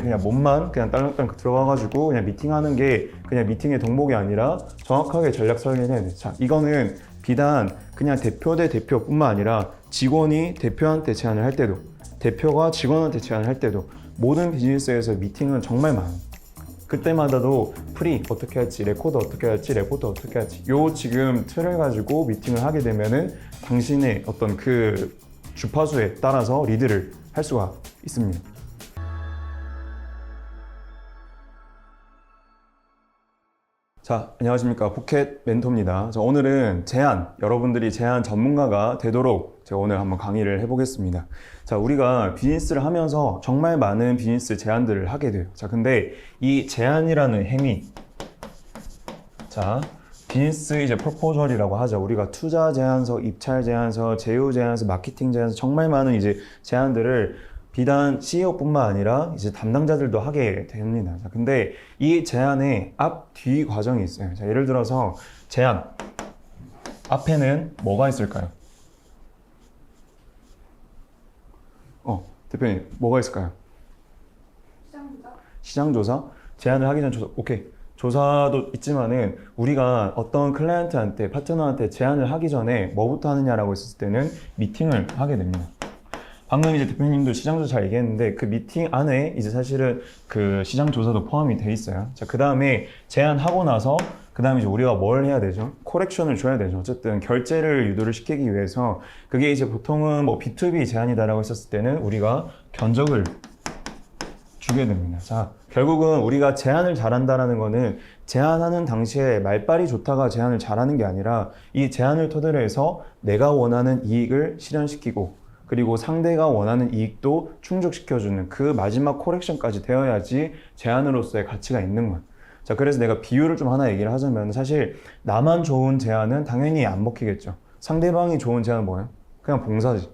그냥 몸만 그냥 딸랑딸랑 들어가가지고 그냥 미팅하는 게 그냥 미팅의 덕목이 아니라 정확하게 전략 설계를 해야 돼. 자, 이거는 비단 그냥 대표 대 대표뿐만 아니라 직원이 대표한테 제안을 할 때도, 대표가 직원한테 제안을 할 때도 모든 비즈니스에서 미팅은 정말 많아. 그때마다도 프리 어떻게 할지, 레코드 어떻게 할지, 레포트 어떻게 할지 요 지금 틀을 가지고 미팅을 하게 되면은 당신의 어떤 그 주파수에 따라서 리드를 할 수가 있습니다. 자, 안녕하십니까. 포켓 멘토입니다. 오늘은 제안, 여러분들이 제안 전문가가 되도록 제가 오늘 한번 강의를 해보겠습니다. 자, 우리가 비즈니스를 하면서 정말 많은 비즈니스 제안들을 하게 돼요. 자, 근데 이 제안이라는 행위, 자, 비즈니스 이제 프로포절이라고 하죠. 우리가 투자 제안서, 입찰 제안서, 제휴 제안서, 마케팅 제안서 정말 많은 이제 제안들을 비단 CEO뿐만 아니라 이제 담당자들도 하게 됩니다. 자, 근데 이 제안의 앞, 뒤 과정이 있어요. 자, 예를 들어서 제안 앞에는 뭐가 있을까요? 대표님 뭐가 있을까요? 시장조사? 시장조사? 제안을 하기 전 조사, 오케이. 조사도 있지만은 우리가 어떤 클라이언트한테, 파트너한테 제안을 하기 전에 뭐부터 하느냐라고 했을 때는 미팅을 하게 됩니다. 방금 이제 대표님도 시장조사 잘 얘기했는데 그 미팅 안에 이제 사실은 그 시장조사도 포함이 돼 있어요. 자, 그 다음에 제안하고 나서 그 다음에 이제 우리가 뭘 해야 되죠? 코렉션을 줘야 되죠. 어쨌든 결제를 유도를 시키기 위해서 그게 이제 보통은 뭐 B2B 제안이다라고 했었을 때는 우리가 견적을 주게 됩니다. 자, 결국은 우리가 제안을 잘한다라는 거는 제안하는 당시에 말빨이 좋다가 제안을 잘하는 게 아니라 이 제안을 토대로 해서 내가 원하는 이익을 실현시키고 그리고 상대가 원하는 이익도 충족시켜주는 그 마지막 코렉션까지 되어야지 제안으로서의 가치가 있는 거야. 자, 그래서 내가 비율을 좀 하나 얘기를 하자면 사실 나만 좋은 제안은 당연히 안 먹히겠죠. 상대방이 좋은 제안은 뭐예요? 그냥 봉사지.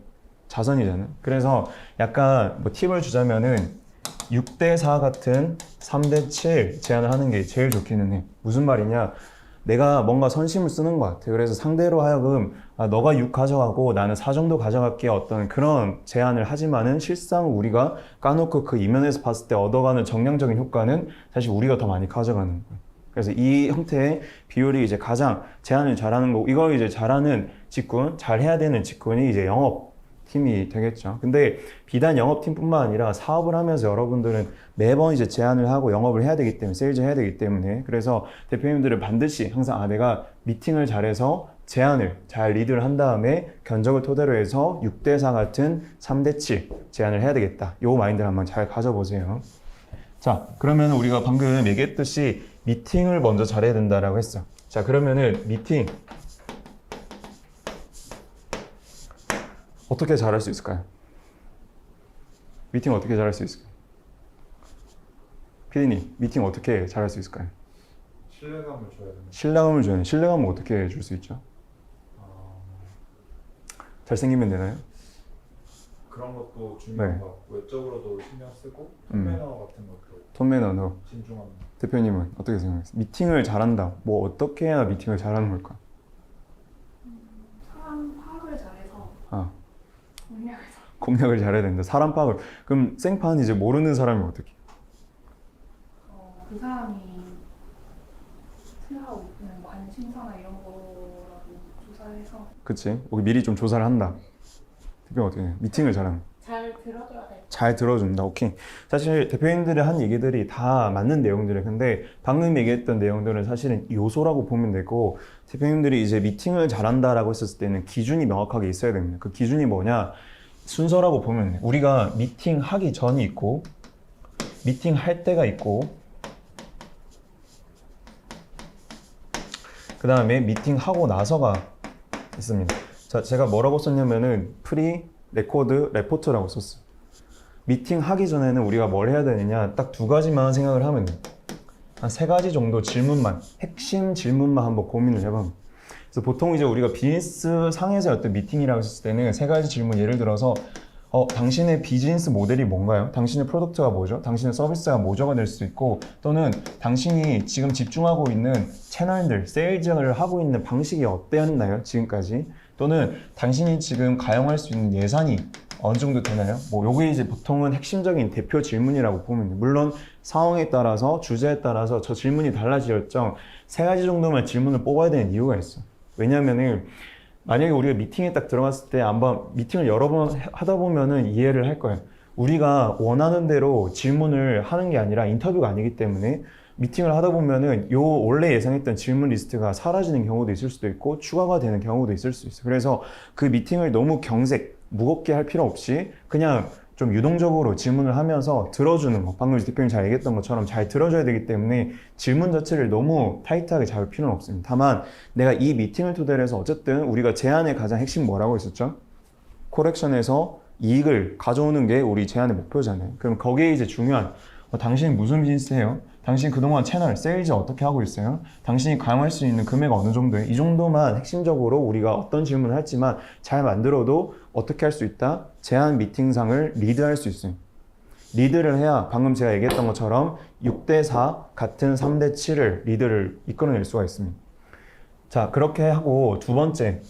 자선이잖아요. 그래서 약간 뭐 팁을 주자면은 6대4 같은 3대7 제안을 하는 게 제일 좋기는 해. 무슨 말이냐? 내가 뭔가 선심을 쓰는 것 같아. 그래서 상대로 하여금 너가 6 가져가고 나는 4 정도 가져갈게 어떤 그런 제안을 하지만은 실상 우리가 까놓고 그 이면에서 봤을 때 얻어가는 정량적인 효과는 사실 우리가 더 많이 가져가는 거예요. 그래서 이 형태의 비율이 이제 가장 제안을 잘하는 거고 이걸 이제 잘하는 직군, 잘해야 되는 직군이 이제 영업 팀이 되겠죠. 근데 비단 영업팀뿐만 아니라 사업을 하면서 여러분들은 매번 이제 제안을 하고 영업을 해야 되기 때문에 세일즈 해야 되기 때문에 그래서 대표님들은 반드시 항상 내가 미팅을 잘해서 제안을 잘 리드를 한 다음에 견적을 토대로 해서 6대4 같은 3대7 제안을 해야 되겠다. 요 마인드를 한번 잘 가져보세요. 자, 그러면 우리가 방금 얘기했듯이 미팅을 먼저 잘해야 된다라고 했어. 자, 그러면은 미팅 어떻게 잘할 수 있을까요? 미팅 어떻게 잘할 수 있을까요? 피디님, 미팅 어떻게 잘할 수 있을까요? 신뢰감을 줘야 됩니다. 신뢰감을 줘야 돼. 신뢰감을 어떻게 줄 수 있죠? 잘생기면 되나요? 그런 것도 중요한 네. 것 같고 외적으로도 신경 쓰고 톤매너 같은 것도 톤 매너로. 진중합니다. 대표님은 어떻게 생각하세요? 미팅을 잘한다. 뭐 어떻게 해야 미팅을 잘하는 걸까? 사람 파악을 잘해서 공략을 잘. 공략을 잘해야 된다. 사람 파악을. 그럼 생판 이제 모르는 사람이 어떻게? 그 사람이 생각하고 있는 관심사나 이런 거라도 조사해서 그치? 미리 좀 조사를 한다. 대표가 어떻게 해요? 미팅을 잘하는. 잘 들어줘야 돼. 잘 들어준다. 오케이. 사실 대표님들이 한 얘기들이 다 맞는 내용들이에요. 근데 방금 얘기했던 내용들은 사실은 요소라고 보면 되고 대표님들이 이제 미팅을 잘한다라고 했었을 때는 기준이 명확하게 있어야 됩니다. 그 기준이 뭐냐? 순서라고 보면 돼요. 우리가 미팅하기 전이 있고 미팅할 때가 있고 그 다음에 미팅하고 나서가 있습니다. 자, 제가 뭐라고 썼냐면은 프리, 레코드, 레포트라고 썼어요. 미팅하기 전에는 우리가 뭘 해야 되느냐 딱 두 가지만 생각을 하면 돼요. 한 세 가지 정도 질문만, 핵심 질문만 한번 고민을 해봐. 그래서 보통 이제 우리가 비즈니스 상에서 어떤 미팅이라고 했을 때는 세 가지 질문, 예를 들어서 당신의 비즈니스 모델이 뭔가요? 당신의 프로덕트가 뭐죠? 당신의 서비스가 뭐죠가 될 수도 있고 또는 당신이 지금 집중하고 있는 채널들, 세일즈를 하고 있는 방식이 어땠나요? 지금까지? 또는 당신이 지금 가용할 수 있는 예산이 어느 정도 되나요? 뭐 요게 이제 보통은 핵심적인 대표 질문이라고 보면 돼요. 물론 상황에 따라서 주제에 따라서 저 질문이 달라지겠죠. 세 가지 정도만 질문을 뽑아야 되는 이유가 있어. 왜냐면은 만약에 우리가 미팅에 딱 들어갔을 때 한번 미팅을 여러 번 하다 보면은 이해를 할 거예요. 우리가 원하는 대로 질문을 하는 게 아니라 인터뷰가 아니기 때문에 미팅을 하다 보면은 요 원래 예상했던 질문 리스트가 사라지는 경우도 있을 수도 있고 추가가 되는 경우도 있을 수 있어요. 그래서 그 미팅을 너무 경색, 무겁게 할 필요 없이 그냥 좀 유동적으로 질문을 하면서 들어주는 거. 방금 대표님 잘 얘기했던 것처럼 잘 들어줘야 되기 때문에 질문 자체를 너무 타이트하게 잡을 필요는 없습니다. 다만 내가 이 미팅을 토대로 해서 어쨌든 우리가 제안의 가장 핵심 뭐라고 했었죠? 콜렉션에서 이익을 가져오는 게 우리 제안의 목표잖아요. 그럼 거기에 이제 중요한 당신이 무슨 비즈니스 해요? 당신 그동안 채널, 세일즈 어떻게 하고 있어요? 당신이 가용할 수 있는 금액 어느 정도예요? 이 정도만 핵심적으로 우리가 어떤 질문을 할지만 잘 만들어도 어떻게 할 수 있다? 제안 미팅상을 리드할 수 있어요. 리드를 해야 방금 제가 얘기했던 것처럼 6대4 같은 3대7을 리드를 이끌어낼 수가 있습니다. 자, 그렇게 하고 두 번째.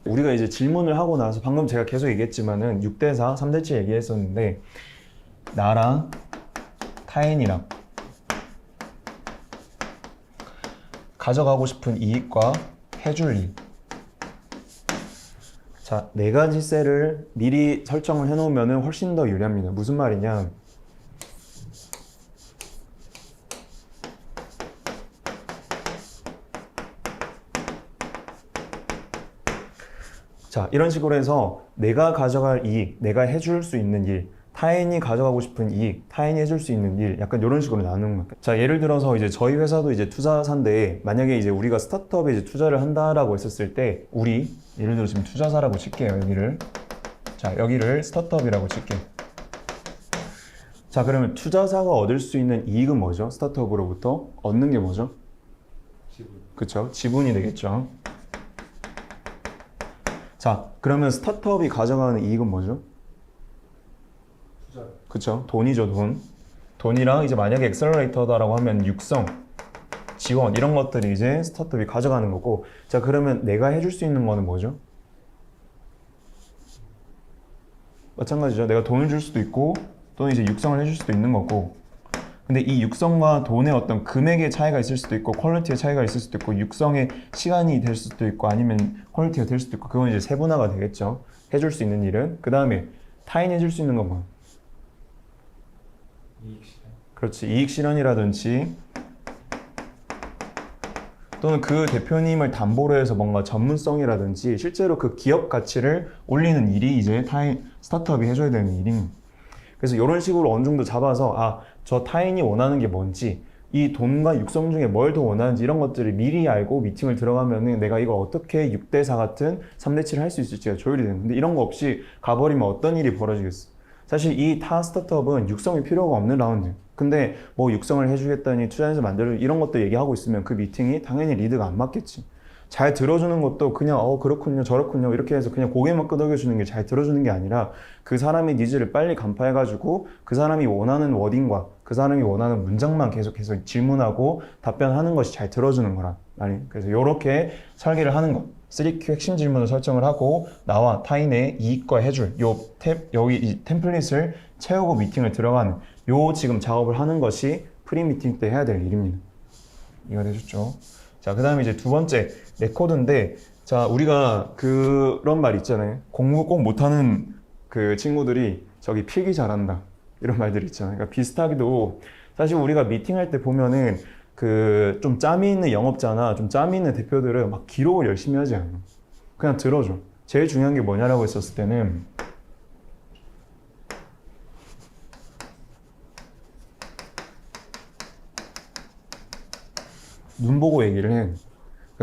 우리가 이제 질문을 하고 나서 방금 제가 계속 얘기했지만은 6대4, 3대7 얘기했었는데 나랑 타인이랑 가져가고 싶은 이익과 해줄 일. 자, 네 가지 셀을 미리 설정을 해놓으면 훨씬 더 유리합니다. 무슨 말이냐? 자, 이런 식으로 해서 내가 가져갈 이익, 내가 해줄 수 있는 일, 타인이 가져가고 싶은 이익, 타인이 해줄 수 있는 일, 약간 이런 식으로 나누는 거예요. 자, 예를 들어서 이제 저희 회사도 이제 투자사인데 만약에 이제 우리가 스타트업에 이제 투자를 한다라고 했었을 때 우리 예를 들어 지금 투자사라고 칠게요. 여기를. 자, 여기를 스타트업이라고 칠게요. 자, 그러면 투자사가 얻을 수 있는 이익은 뭐죠? 스타트업으로부터 얻는 게 뭐죠? 지분. 그쵸? 지분이 되겠죠. 자, 그러면 스타트업이 가져가는 이익은 뭐죠? 투자. 그쵸? 돈이죠, 돈. 돈이랑 이제 만약에 엑셀러레이터다라고 하면 육성, 지원 이런 것들이 이제 스타트업이 가져가는 거고. 자, 그러면 내가 해줄 수 있는 거는 뭐죠? 마찬가지죠. 내가 돈을 줄 수도 있고 또는 이제 육성을 해줄 수도 있는 거고. 근데 이 육성과 돈의 어떤 금액의 차이가 있을 수도 있고 퀄리티의 차이가 있을 수도 있고 육성의 시간이 될 수도 있고 아니면 퀄리티가 될 수도 있고 그건 이제 세분화가 되겠죠. 해줄 수 있는 일은. 그 다음에 타인이 해줄 수 있는 건 뭐야? 이익 실현. 그렇지. 이익 실현이라든지 또는 그 대표님을 담보로 해서 뭔가 전문성이라든지 실제로 그 기업 가치를 올리는 일이 이제 타인, 스타트업이 해줘야 되는 일입니다. 그래서 이런 식으로 어느 정도 잡아서 아, 저 타인이 원하는 게 뭔지 이 돈과 육성 중에 뭘 더 원하는지 이런 것들을 미리 알고 미팅을 들어가면은 내가 이걸 어떻게 6대4 같은 3대7을 할 수 있을지가 조율이 되는 근데 이런 거 없이 가버리면 어떤 일이 벌어지겠어? 사실 이 타 스타트업은 육성이 필요가 없는 라운드예요. 근데 뭐 육성을 해주겠다니 투자해서 만들어 이런 것도 얘기하고 있으면 그 미팅이 당연히 리드가 안 맞겠지. 잘 들어주는 것도 그냥 그렇군요 저렇군요 이렇게 해서 그냥 고개만 끄덕여주는 게 잘 들어주는 게 아니라 그 사람의 니즈를 빨리 간파해가지고 그 사람이 원하는 워딩과 그 사람이 원하는 문장만 계속해서 질문하고 답변하는 것이 잘 들어주는 거란 말이에요. 그래서 이렇게 설계를 하는 거 3Q 핵심 질문을 설정을 하고 나와 타인의 이익과 해줄 여기 이 템플릿을 채우고 미팅을 들어가는 요 지금 작업을 하는 것이 프리 미팅 때 해야 될 일입니다. 이해가 되셨죠? 자, 그 다음에 이제 두 번째 레코드인데 자, 우리가 그런 말 있잖아요. 공부 꼭 못하는 그 친구들이 저기 필기 잘한다 이런 말들이 있잖아요. 그러니까 비슷하게도 사실 우리가 미팅할 때 보면은 그 좀 짬이 있는 영업자나 좀 짬이 있는 대표들은 막 기록을 열심히 하지 않아. 그냥 들어줘. 제일 중요한 게 뭐냐라고 했었을 때는 눈 보고 얘기를 해.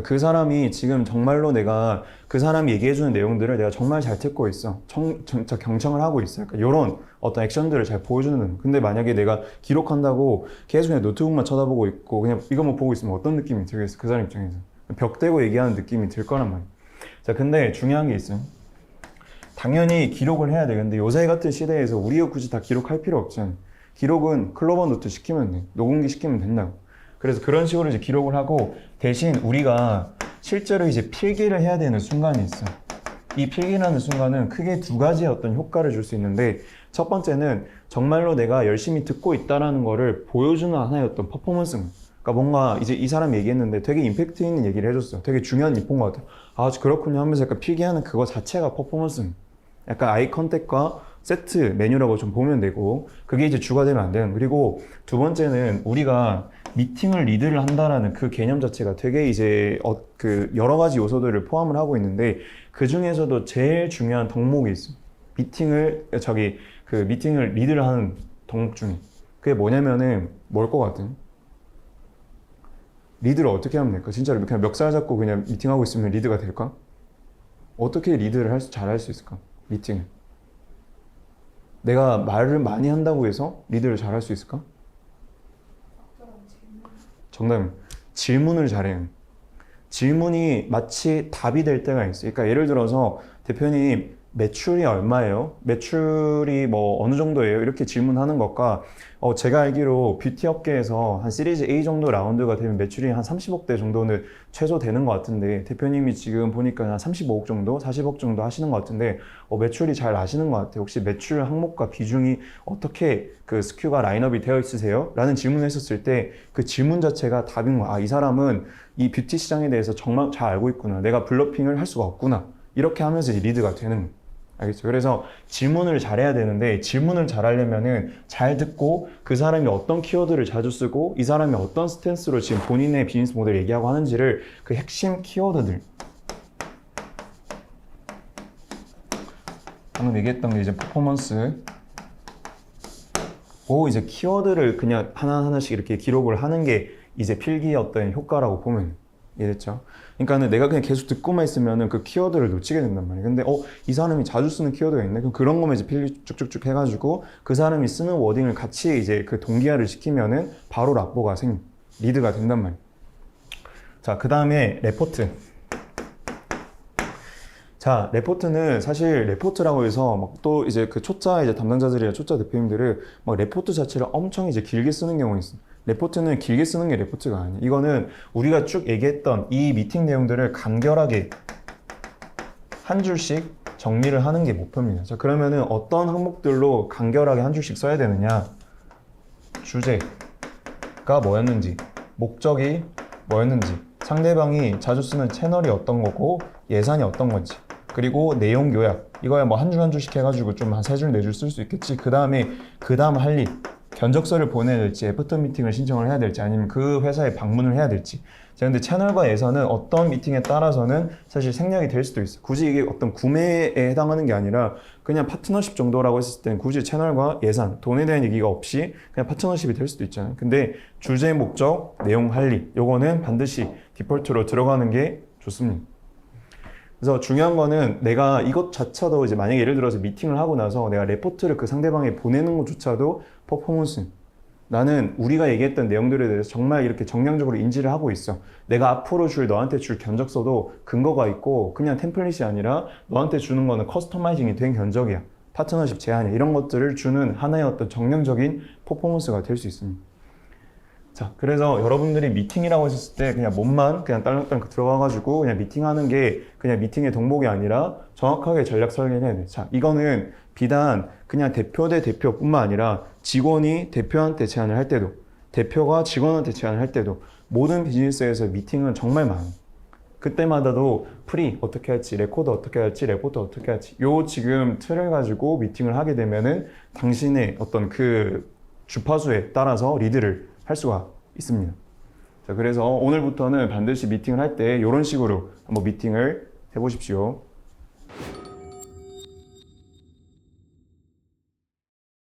그 사람이 지금 정말로 내가 그 사람이 얘기해주는 내용들을 내가 정말 잘 듣고 있어. 진짜 경청을 하고 있어. 그러니까 이런 어떤 액션들을 잘 보여주는. 근데 만약에 내가 기록한다고 계속 그냥 노트북만 쳐다보고 있고 그냥 이것만 보고 있으면 어떤 느낌이 들겠어? 그 사람 입장에서. 벽 대고 얘기하는 느낌이 들 거란 말이야. 자, 근데 중요한 게 있어요. 당연히 기록을 해야 돼. 근데 요새 같은 시대에서 우리가 굳이 다 기록할 필요 없잖아. 기록은 클로버 노트 시키면 돼. 녹음기 시키면 된다고. 그래서 그런 식으로 이제 기록을 하고 대신 우리가 실제로 이제 필기를 해야 되는 순간이 있어. 이 필기라는 순간은 크게 두 가지의 어떤 효과를 줄 수 있는데 첫 번째는 정말로 내가 열심히 듣고 있다라는 거를 보여주는 하나의 어떤 퍼포먼스. 그러니까 뭔가 이제 이 사람 얘기했는데 되게 임팩트 있는 얘기를 해줬어요. 되게 중요한 인포인 것 같아요. 아, 그렇군요 하면서 약간 필기하는 그거 자체가 퍼포먼스. 약간 아이 컨택과 세트 메뉴라고 좀 보면 되고 그게 이제 주가 되면 안 되는. 그리고 두 번째는 우리가 미팅을 리드를 한다라는 그 개념 자체가 되게 이제 그 여러 가지 요소들을 포함을 하고 있는데 그 중에서도 제일 중요한 덕목이 있어요. 미팅을 리드를 하는 덕목 중에 그게 뭐냐면은 뭘 것 같은? 리드를 어떻게 하면 될까? 진짜로 그냥 멱살 잡고 그냥 미팅하고 있으면 리드가 될까? 어떻게 리드를 잘할 수 있을까? 미팅을. 내가 말을 많이 한다고 해서 리드를 잘할 수 있을까? 정답은 질문을 잘해요. 질문이 마치 답이 될 때가 있어요. 그러니까 예를 들어서 대표님 매출이 얼마예요? 매출이 뭐 어느 정도예요? 이렇게 질문하는 것과 제가 알기로 뷰티 업계에서 한 시리즈 A 정도 라운드가 되면 매출이 한 30억대 정도는 최소 되는 것 같은데 대표님이 지금 보니까 한 35억 정도, 40억 정도 하시는 것 같은데 매출이 잘 아시는 것 같아요. 혹시 매출 항목과 비중이 어떻게 그 스큐가 라인업이 되어 있으세요? 라는 질문을 했었을 때 그 질문 자체가 답인 거야. 아, 이 사람은 이 뷰티 시장에 대해서 정말 잘 알고 있구나. 내가 블러핑을 할 수가 없구나. 이렇게 하면서 이제 리드가 되는 거예요. 알겠죠? 그래서 질문을 잘해야 되는데 질문을 잘하려면은 잘 듣고 그 사람이 어떤 키워드를 자주 쓰고 이 사람이 어떤 스탠스로 지금 본인의 비즈니스 모델을 얘기하고 하는지를 그 핵심 키워드들 방금 얘기했던 게 이제 퍼포먼스 이제 키워드를 그냥 하나하나씩 이렇게 기록을 하는 게 이제 필기의 어떤 효과라고 보면 이해됐죠? 그러니까는 내가 그냥 계속 듣고만 있으면은 그 키워드를 놓치게 된단 말이에요. 근데 이 사람이 자주 쓰는 키워드가 있네. 그럼 그런 거면 이제 필기 쭉쭉쭉 해가지고 그 사람이 쓰는 워딩을 같이 이제 그 동기화를 시키면은 바로 랍보가 리드가 된단 말이에요. 자, 그 다음에 레포트. 자, 레포트는 사실 레포트라고 해서 막 또 이제 그 초짜 이제 담당자들이나 초짜 대표님들을 막 레포트 자체를 엄청 이제 길게 쓰는 경우가 있어요. 레포트는 길게 쓰는 게 레포트가 아니에요. 이거는 우리가 쭉 얘기했던 이 미팅 내용들을 간결하게 한 줄씩 정리를 하는 게 목표입니다. 자, 그러면은 어떤 항목들로 간결하게 한 줄씩 써야 되느냐? 주제가 뭐였는지, 목적이 뭐였는지, 상대방이 자주 쓰는 채널이 어떤 거고, 예산이 어떤 건지, 그리고 내용 요약. 이거야 뭐 한 줄 한 줄씩 해가지고 좀 한 3줄, 4줄 쓸 수 있겠지. 그 다음 할 일. 견적서를 보내야 될지, 애프터 미팅을 신청을 해야 될지, 아니면 그 회사에 방문을 해야 될지. 자, 근데 채널과 예산은 어떤 미팅에 따라서는 사실 생략이 될 수도 있어요. 굳이 이게 어떤 구매에 해당하는 게 아니라 그냥 파트너십 정도라고 했을 때는 굳이 채널과 예산, 돈에 대한 얘기가 없이 그냥 파트너십이 될 수도 있잖아요. 근데 주제, 목적, 내용, 할 일, 요거는 반드시 디폴트로 들어가는 게 좋습니다. 그래서 중요한 거는 내가 이것 자체도 이제 만약에 예를 들어서 미팅을 하고 나서 내가 레포트를 그 상대방에 보내는 것조차도 퍼포먼스. 나는 우리가 얘기했던 내용들에 대해서 정말 이렇게 정량적으로 인지를 하고 있어. 내가 앞으로 너한테 줄 견적서도 근거가 있고 그냥 템플릿이 아니라 너한테 주는 거는 커스터마이징이 된 견적이야. 파트너십 제안이야. 이런 것들을 주는 하나의 어떤 정량적인 퍼포먼스가 될 수 있습니다. 자, 그래서 여러분들이 미팅이라고 했을 때 그냥 몸만 그냥 딸랑딸랑 들어가가지고 그냥 미팅하는 게 그냥 미팅의 덕목이 아니라 정확하게 전략 설계를 해야 돼. 자, 이거는 비단 그냥 대표 대 대표뿐만 아니라 직원이 대표한테 제안을 할 때도, 대표가 직원한테 제안을 할 때도 모든 비즈니스에서 미팅은 정말 많아. 그때마다도 프리 어떻게 할지, 레코드 어떻게 할지, 레포트 어떻게 할지 요 지금 틀을 가지고 미팅을 하게 되면은 당신의 어떤 그 주파수에 따라서 리드를 할 수가 있습니다. 자, 그래서 오늘부터는 반드시 미팅을 할 때 이런 식으로 한번 미팅을 해보십시오.